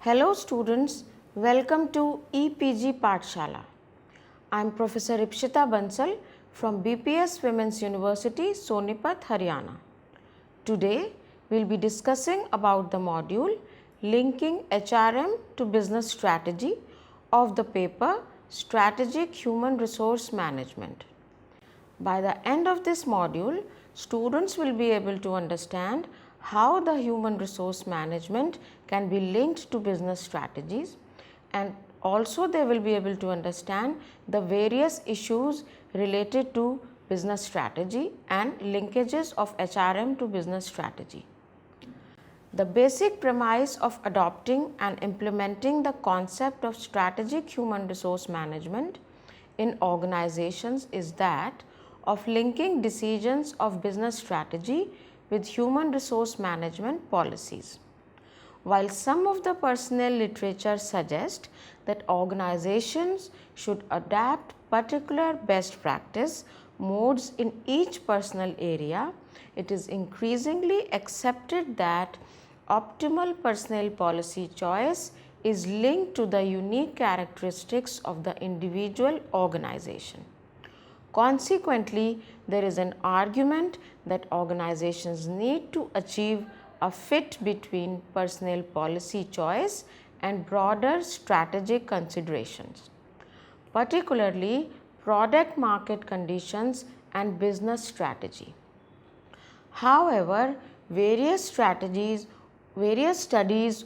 Hello students, welcome to EPG Pathshala. I am Professor Ipshita Bansal from BPS Women's University, Sonipat, Haryana. Today we will be discussing about the module Linking HRM to Business Strategy of the paper Strategic Human Resource Management. By the end of this module, students will be able to understand how the human resource management can be linked to business strategies, and also they will be able to understand the various issues related to business strategy and linkages of HRM to business strategy. The basic premise of adopting and implementing the concept of strategic human resource management in organizations is that of linking decisions of business strategy with human resource management policies. While some of the personnel literature suggests that organizations should adapt particular best practice modes in each personnel area, it is increasingly accepted that optimal personnel policy choice is linked to the unique characteristics of the individual organization. Consequently, there is an argument that organizations need to achieve a fit between personnel policy choice and broader strategic considerations, particularly product market conditions and business strategy. However, various studies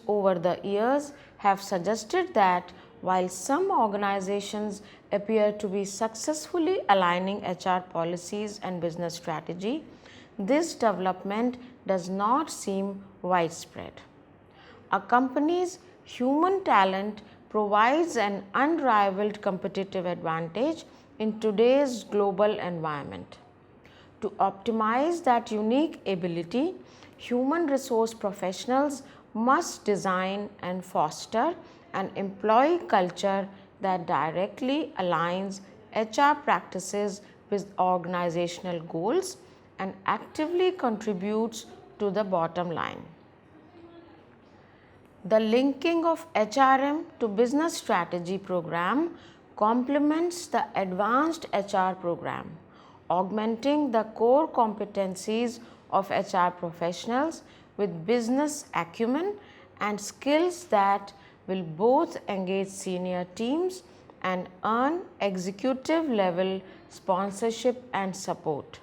over the years have suggested that while some organizations appear to be successfully aligning HR policies and business strategy, this development does not seem widespread. A company's human talent provides an unrivaled competitive advantage in today's global environment. To optimize that unique ability, human resource professionals must design and foster an employee culture that directly aligns HR practices with organizational goals and actively contributes to the bottom line. The linking of HRM to business strategy program complements the advanced HR program, augmenting the core competencies of HR professionals with business acumen and skills that will both engage senior teams and earn executive level sponsorship and support.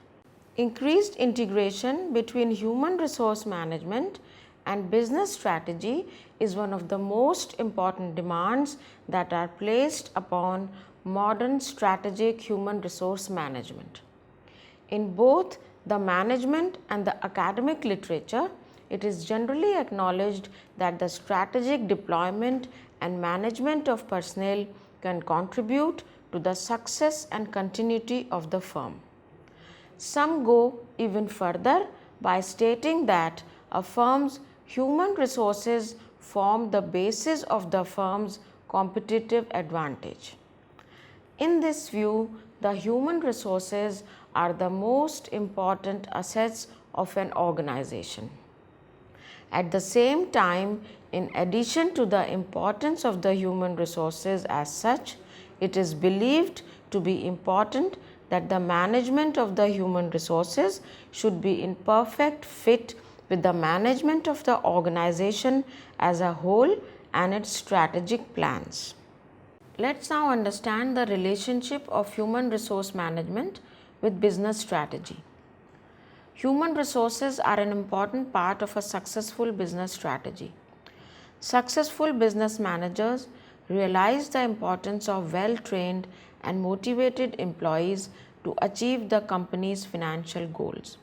Increased integration between human resource management and business strategy is one of the most important demands that are placed upon modern strategic human resource management. In both the management and the academic literature, it is generally acknowledged that the strategic deployment and management of personnel can contribute to the success and continuity of the firm. Some go even further by stating that a firm's human resources form the basis of the firm's competitive advantage. In this view, the human resources are the most important assets of an organization. At the same time, in addition to the importance of the human resources as such, it is believed to be important that the management of the human resources should be in perfect fit with the management of the organization as a whole and its strategic plans. Let's now understand the relationship of human resource management with business strategy. Human resources are an important part of a successful business strategy. Successful business managers realize the importance of well-trained and motivated employees to achieve the company's financial goals.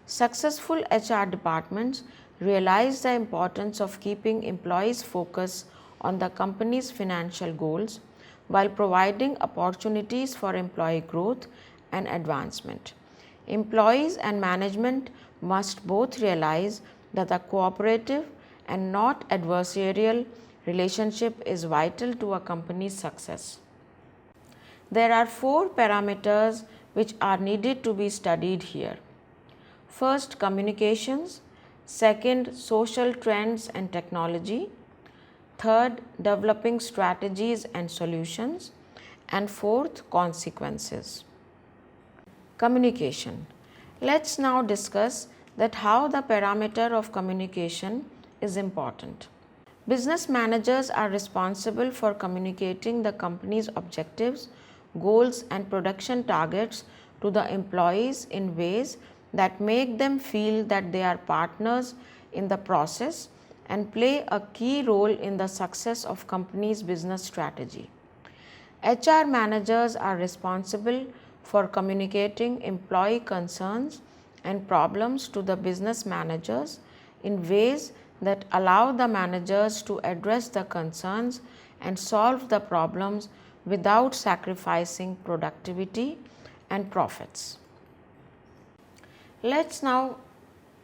Successful HR departments realize the importance of keeping employees focused on the company's financial goals while providing opportunities for employee growth and advancement. Employees and management must both realize that the cooperative and not adversarial relationship is vital to a company's success. There are 4 parameters which are needed to be studied here. First, communications. Second, social trends and technology. third, developing strategies and solutions, and fourth, consequences. Communication. Let's now discuss that how the parameter of communication is important. Business managers are responsible for communicating the company's objectives, goals, and production targets to the employees in ways that make them feel that they are partners in the process and play a key role in the success of company's business strategy. HR managers are responsible for communicating employee concerns and problems to the business managers in ways that allow the managers to address the concerns and solve the problems without sacrificing productivity and profits. Let's now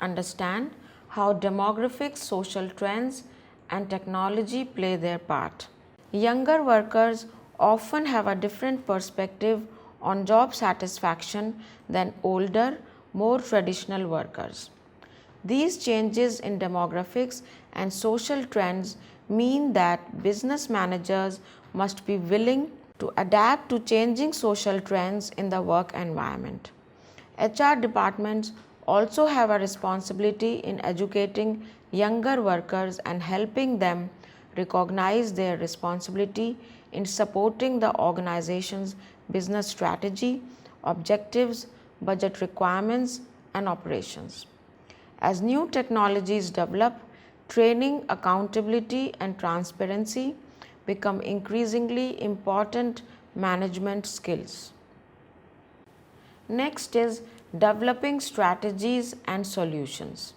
understand how demographics, social trends, and technology play their part. Younger workers often have a different perspective on job satisfaction than older, more traditional workers. These changes in demographics and social trends mean that business managers must be willing to adapt to changing social trends in the work environment. HR departments also have a responsibility in educating younger workers and helping them recognize their responsibility in supporting the organization's business strategy, objectives, budget requirements, and operations. As new technologies develop, training, accountability, and transparency become increasingly important management skills. Next is developing strategies and solutions.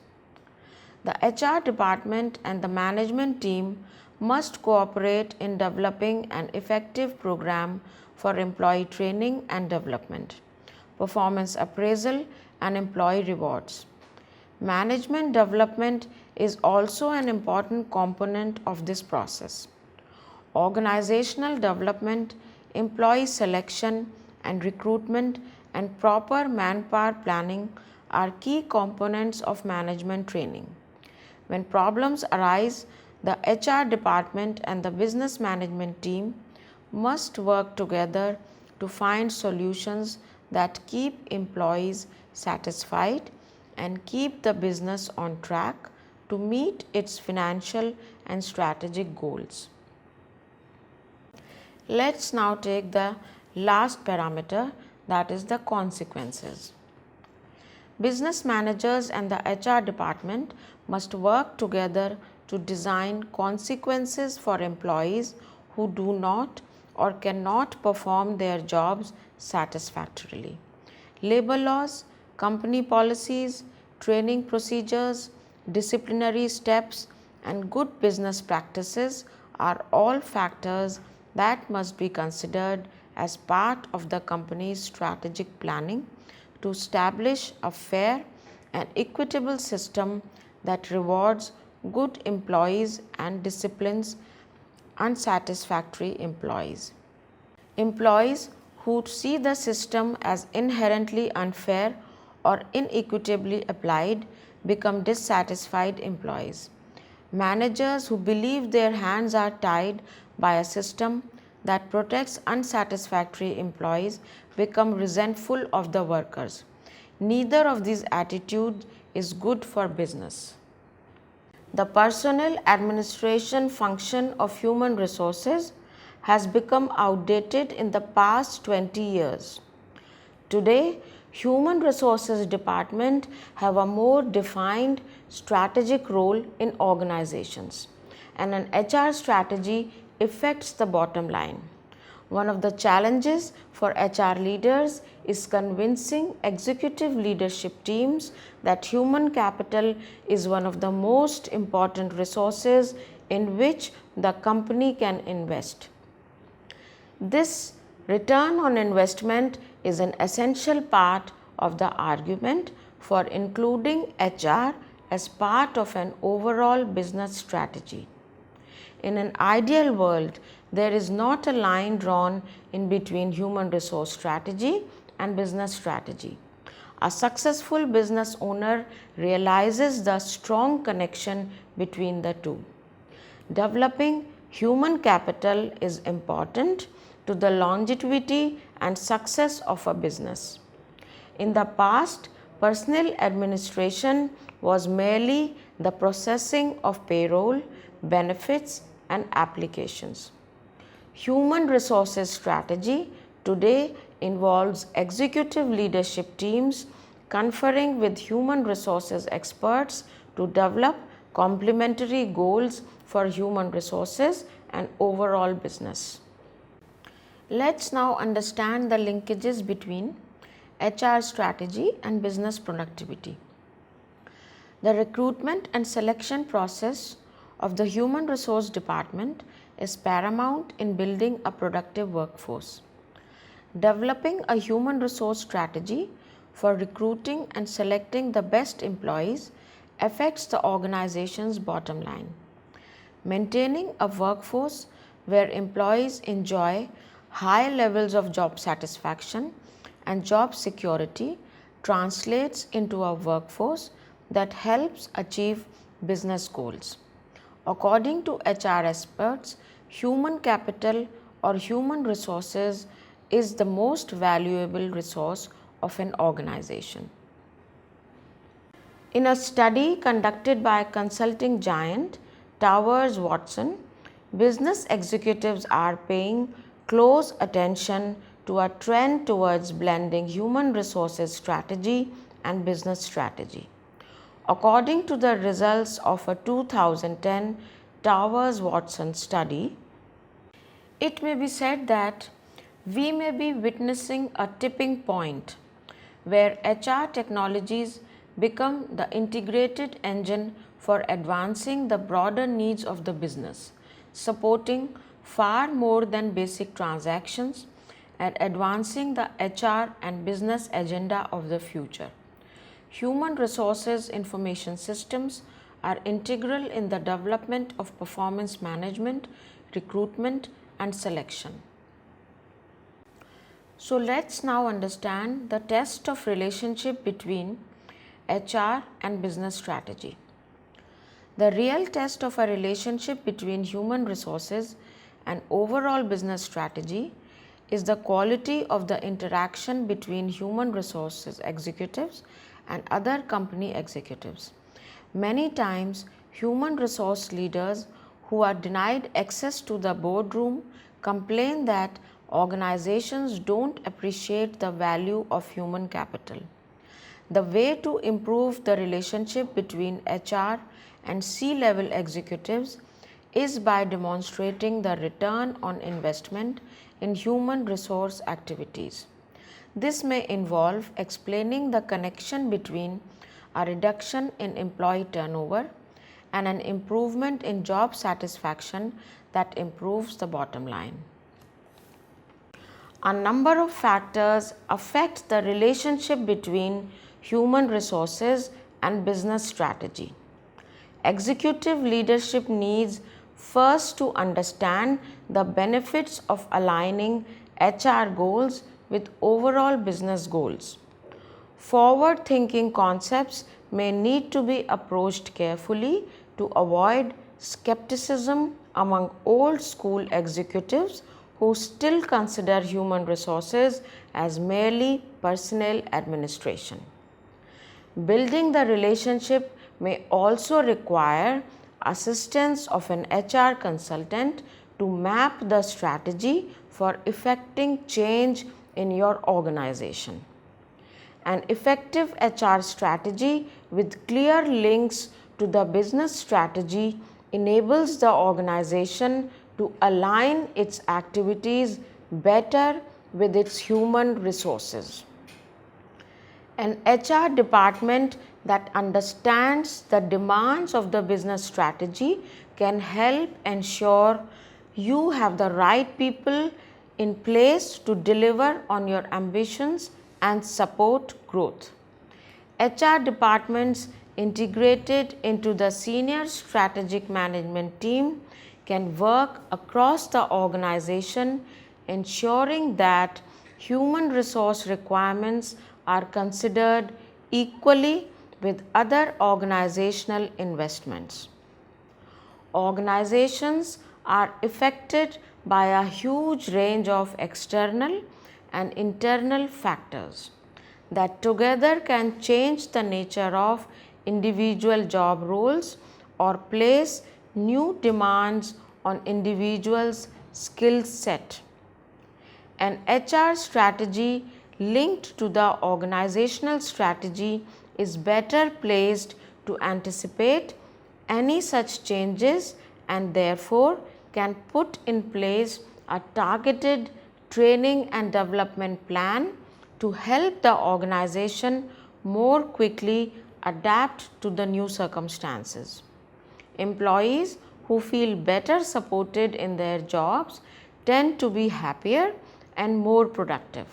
The HR department and the management team must cooperate in developing an effective program for employee training and development, performance appraisal, and employee rewards. Management development is also an important component of this process. Organizational development, employee selection and recruitment, and proper manpower planning are key components of management training. When problems arise, the HR department and the business management team must work together to find solutions that keep employees satisfied and keep the business on track to meet its financial and strategic goals. Let's now take the last parameter, that is the consequences. Business managers and the HR department must work together to design consequences for employees who do not or cannot perform their jobs satisfactorily. Labor laws, company policies, training procedures, disciplinary steps, and good business practices are all factors that must be considered as part of the company's strategic planning to establish a fair and equitable system that rewards good employees and disciplines unsatisfactory employees. Employees who see the system as inherently unfair or inequitably applied become dissatisfied employees. Managers who believe their hands are tied by a system that protects unsatisfactory employees become resentful of the workers. Neither of these attitudes is good for business. The personnel administration function of human resources has become outdated in the past 20 years. Today, human resources department have a more defined strategic role in organizations, and an HR strategy affects the bottom line. One of the challenges for HR leaders is convincing executive leadership teams that human capital is one of the most important resources in which the company can invest. This return on investment is an essential part of the argument for including HR as part of an overall business strategy. In an ideal world, there is not a line drawn in between human resource strategy and business strategy. A successful business owner realizes the strong connection between the two. Developing human capital is important to the longevity and success of a business. In the past, personnel administration was merely the processing of payroll, benefits, and applications. Human resources strategy today involves executive leadership teams conferring with human resources experts to develop complementary goals for human resources and overall business. Let's now understand the linkages between HR strategy and business productivity. The recruitment and selection process of the human resource department is paramount in building a productive workforce. Developing a human resource strategy for recruiting and selecting the best employees affects the organization's bottom line. Maintaining a workforce where employees enjoy high levels of job satisfaction and job security translates into a workforce that helps achieve business goals. According to HR experts, human capital or human resources is the most valuable resource of an organization. In a study conducted by consulting giant Towers Watson, business executives are paying close attention to a trend towards blending human resources strategy and business strategy. According to the results of a 2010 Towers Watson study, it may be said that we may be witnessing a tipping point where HR technologies become the integrated engine for advancing the broader needs of the business, supporting far more than basic transactions and advancing the HR and business agenda of the future. Human resources information systems are integral in the development of performance management, recruitment, and selection. So let's now understand the test of relationship between HR and business strategy. The real test of a relationship between human resources and overall business strategy is the quality of the interaction between human resources executives and other company executives. Many times, human resource leaders who are denied access to the boardroom complain that organizations don't appreciate the value of human capital. The way to improve the relationship between HR and C-level executives is by demonstrating the return on investment in human resource activities. This may involve explaining the connection between a reduction in employee turnover and an improvement in job satisfaction that improves the bottom line. A number of factors affect the relationship between human resources and business strategy. Executive leadership needs first to understand the benefits of aligning HR goals with overall business goals. Forward-thinking concepts may need to be approached carefully to avoid skepticism among old school executives who still consider human resources as merely personnel administration. Building the relationship may also require assistance of an HR consultant to map the strategy for effecting change in your organization. An effective HR strategy with clear links to the business strategy enables the organization to align its activities better with its human resources. An HR department that understands the demands of the business strategy can help ensure you have the right people in place to deliver on your ambitions and support growth. HR departments integrated into the senior strategic management team can work across the organization, ensuring that human resource requirements are considered equally with other organizational investments. Organizations are affected by a huge range of external and internal factors that together can change the nature of individual job roles or place new demands on individuals' skill set. An HR strategy linked to the organizational strategy is better placed to anticipate any such changes and therefore can put in place a targeted training and development plan to help the organization more quickly adapt to the new circumstances. Employees who feel better supported in their jobs tend to be happier and more productive.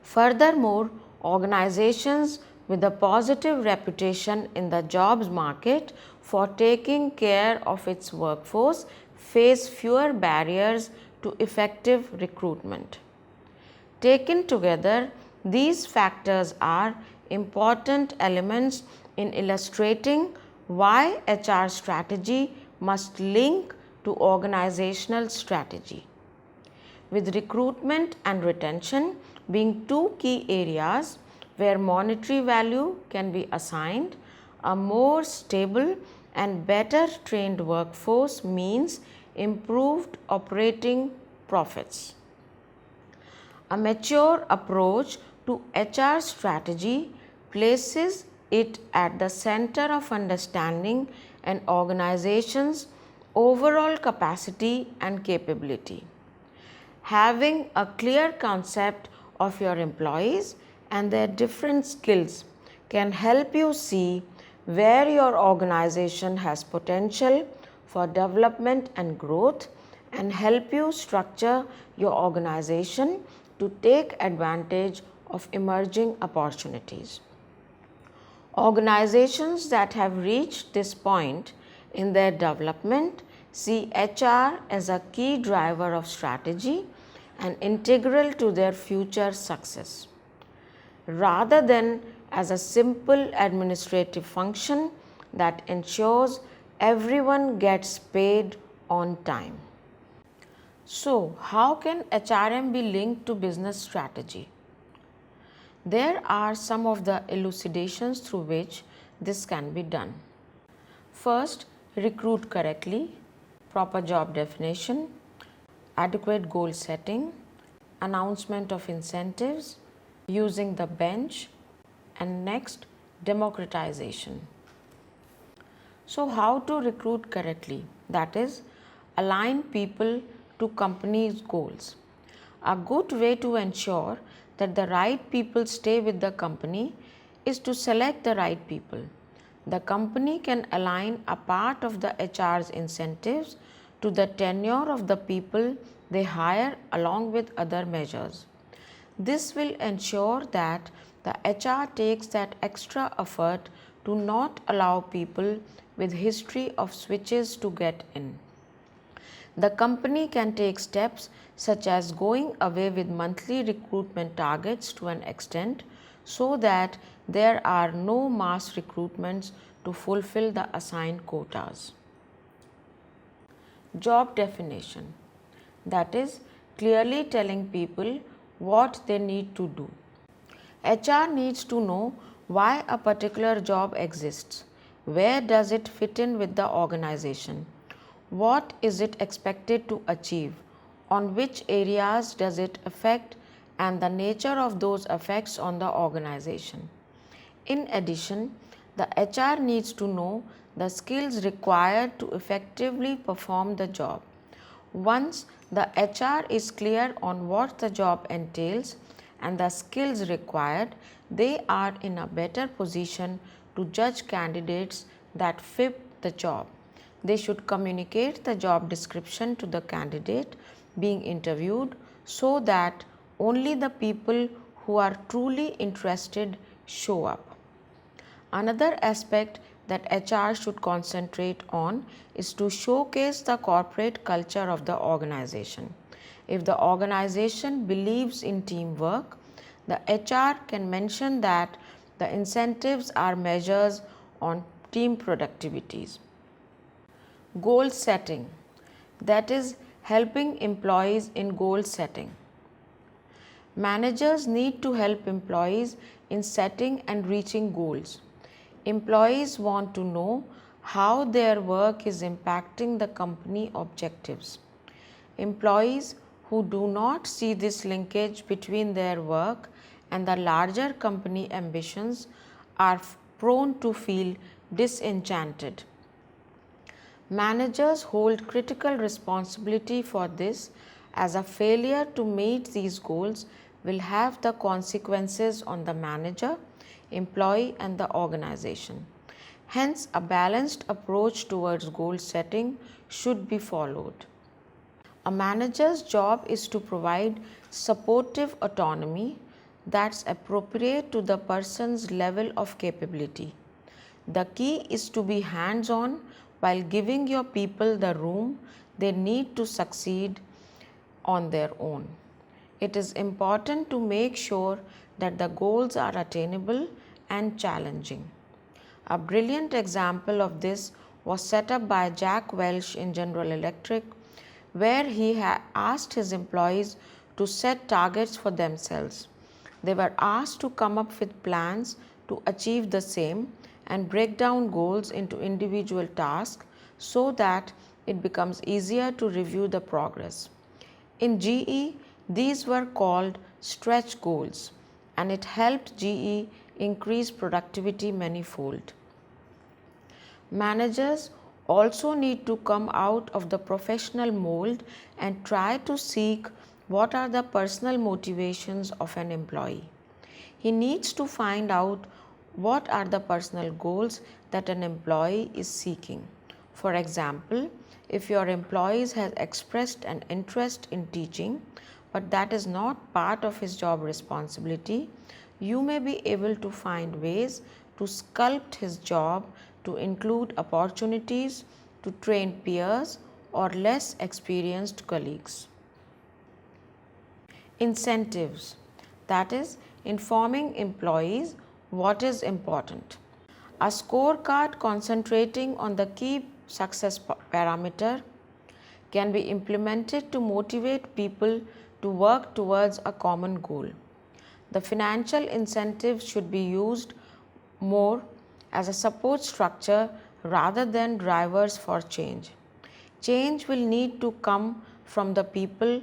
Furthermore, organizations with a positive reputation in the jobs market for taking care of its workforce face fewer barriers to effective recruitment. Taken together, these factors are important elements in illustrating why HR strategy must link to organizational strategy, with recruitment and retention being two key areas where monetary value can be assigned. A more stable and better trained workforce means improved operating profits. A mature approach to HR strategy places it at the center of understanding an organization's overall capacity and capability. Having a clear concept of your employees and their different skills can help you see where your organization has potential for development and growth and help you structure your organization to take advantage of emerging opportunities. Organizations that have reached this point in their development see HR as a key driver of strategy and integral to their future success, rather than as a simple administrative function that ensures everyone gets paid on time. So, how can HRM be linked to business strategy? There are some of the elucidations through which this can be done. First, recruit correctly, proper job definition, adequate goal setting, announcement of incentives, using the bench, and next, democratization. So, how to recruit correctly? That is, align people to company's goals. A good way to ensure that the right people stay with the company is to select the right people. The company can align a part of the HR's incentives to the tenure of the people they hire along with other measures. This will ensure that the HR takes that extra effort to not allow people with history of switches to get in. The company can take steps such as going away with monthly recruitment targets to an extent so that there are no mass recruitments to fulfill the assigned quotas. Job definition, that is, clearly telling people what they need to do. HR needs to know why a particular job exists, where does it fit in with the organization, what is it expected to achieve, on which areas does it affect, and the nature of those effects on the organization. In addition, the HR needs to know the skills required to effectively perform the job. Once the HR is clear on what the job entails and the skills required, they are in a better position to judge candidates that fit the job. They should communicate the job description to the candidate being interviewed so that only the people who are truly interested show up. Another aspect that HR should concentrate on is to showcase the corporate culture of the organization. If the organization believes in teamwork, the HR can mention that the incentives are measures on team productivities. Goal setting. that is, helping employees in goal setting. Managers need to help employees in setting and reaching goals. Employees want to know how their work is impacting the company objectives. Employees who do not see this linkage between their work and the larger company ambitions are prone to feel disenchanted. Managers hold critical responsibility for this, as a failure to meet these goals will have the consequences on the manager, employee, and the organization. Hence, a balanced approach towards goal setting should be followed. A manager's job is to provide supportive autonomy that's appropriate to the person's level of capability. The key is to be hands-on while giving your people the room they need to succeed on their own. It is important to make sure that the goals are attainable and challenging. A brilliant example of this was set up by Jack Welch in General Electric, where he asked his employees to set targets for themselves. They were asked to come up with plans to achieve the same and break down goals into individual tasks so that it becomes easier to review the progress. In GE, these were called stretch goals, and it helped GE increase productivity manifold. Managers also need to come out of the professional mold and try to seek what are the personal motivations of an employee. He needs to find out what are the personal goals that an employee is seeking. For example, if your employee has expressed an interest in teaching, but that is not part of his job responsibility, you may be able to find ways to sculpt his job to include opportunities to train peers or less experienced colleagues. Incentives, that is, informing employees what is important. A scorecard concentrating on the key success parameter can be implemented to motivate people to work towards a common goal. The financial incentives should be used more as a support structure rather than drivers for change. Change will need to come from the people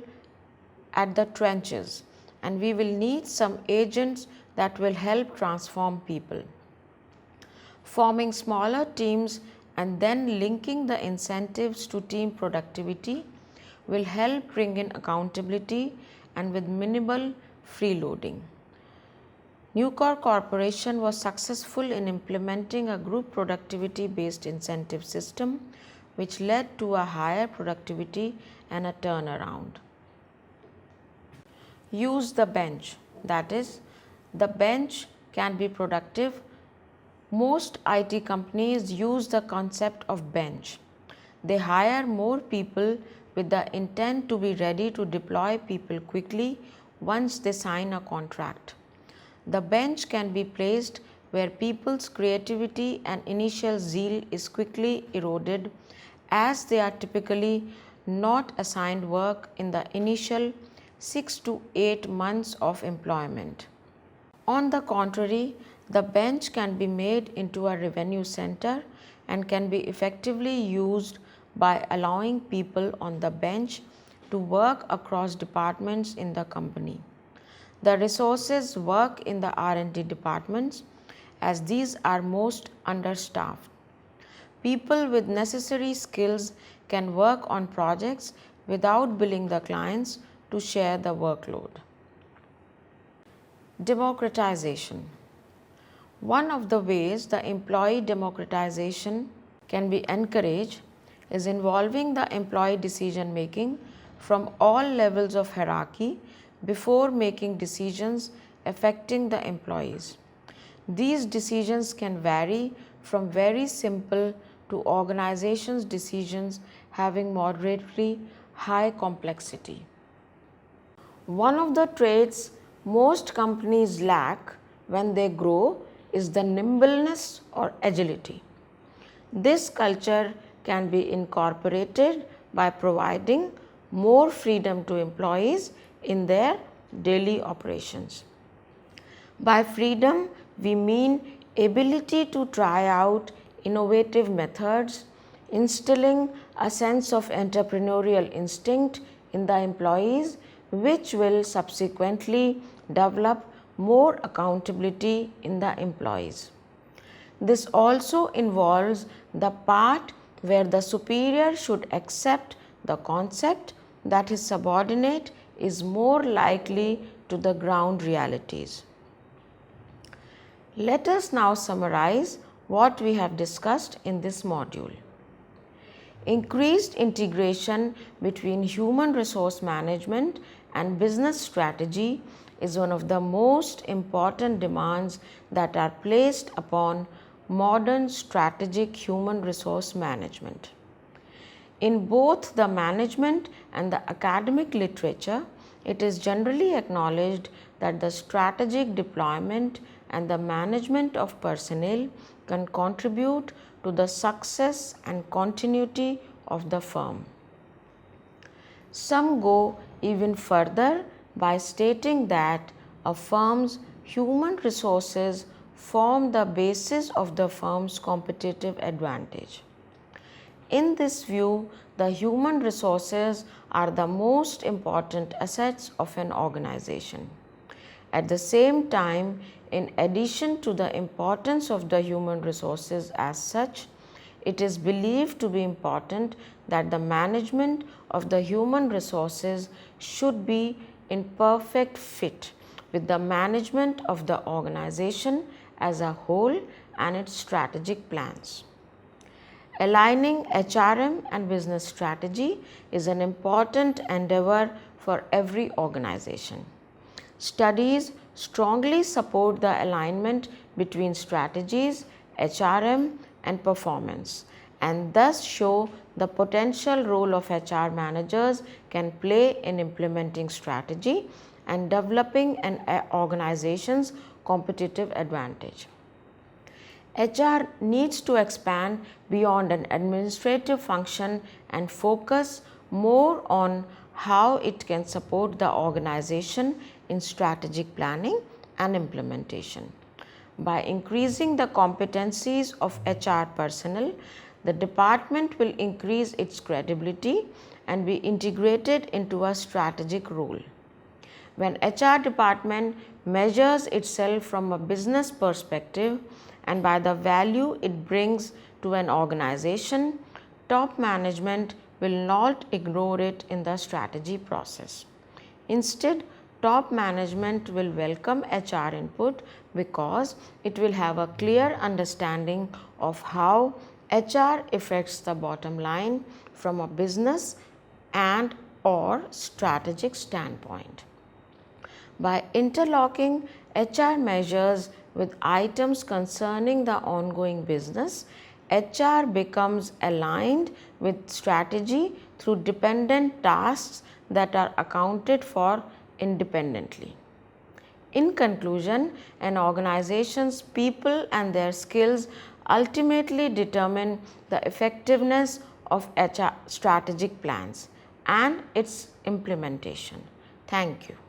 at the trenches, and we will need some agents that will help transform people. Forming smaller teams and then linking the incentives to team productivity will help bring in accountability and with minimal freeloading. Nucor Corporation was successful in implementing a group productivity based incentive system which led to a higher productivity and a turnaround. Use the bench, that is, the bench can be productive. Most IT companies use the concept of bench. They hire more people with the intent to be ready to deploy people quickly once they sign a contract. The bench can be placed where people's creativity and initial zeal is quickly eroded, as they are typically not assigned work in the initial 6 to 8 months of employment. On the contrary, the bench can be made into a revenue center and can be effectively used by allowing people on the bench to work across departments in the company. The resources work in the R&D departments, as these are most understaffed. People with necessary skills can work on projects without billing the clients to share the workload. Democratization. One of the ways the employee democratization can be encouraged is involving the employee decision making from all levels of hierarchy before making decisions affecting the employees. These decisions can vary from very simple to organizations' decisions having moderately high complexity. One of the traits most companies lack when they grow is the nimbleness or agility. This culture can be incorporated by providing more freedom to employees in their daily operations. By freedom, we mean ability to try out innovative methods, instilling a sense of entrepreneurial instinct in the employees, which will subsequently develop more accountability in the employees. This also involves the part where the superior should accept the concept that his subordinate is more likely to the ground realities. Let us now summarize what we have discussed in this module. Increased integration between human resource management and business strategy is one of the most important demands that are placed upon modern strategic human resource management. In both the management and the academic literature, it is generally acknowledged that the strategic deployment and the management of personnel can contribute to the success and continuity of the firm. Some go even further by stating that a firm's human resources form the basis of the firm's competitive advantage. In this view, the human resources are the most important assets of an organization. At the same time, in addition to the importance of the human resources as such, it is believed to be important that the management of the human resources should be in perfect fit with the management of the organization as a whole and its strategic plans. Aligning HRM and business strategy is an important endeavor for every organization. Studies strongly support the alignment between strategies, HRM and performance, and thus show the potential role of HR managers can play in implementing strategy and developing an organization's competitive advantage. HR needs to expand beyond an administrative function and focus more on how it can support the organization in strategic planning and implementation. By increasing the competencies of HR personnel, the department will increase its credibility and be integrated into a strategic role. When HR department measures itself from a business perspective and by the value it brings to an organization, top management will not ignore it in the strategy process. Instead, top management will welcome HR input because it will have a clear understanding of how HR affects the bottom line from a business and or strategic standpoint. By interlocking HR measures with items concerning the ongoing business, HR becomes aligned with strategy through dependent tasks that are accounted for independently. In conclusion, an organization's people and their skills ultimately determine the effectiveness of HR strategic plans and its implementation. Thank you.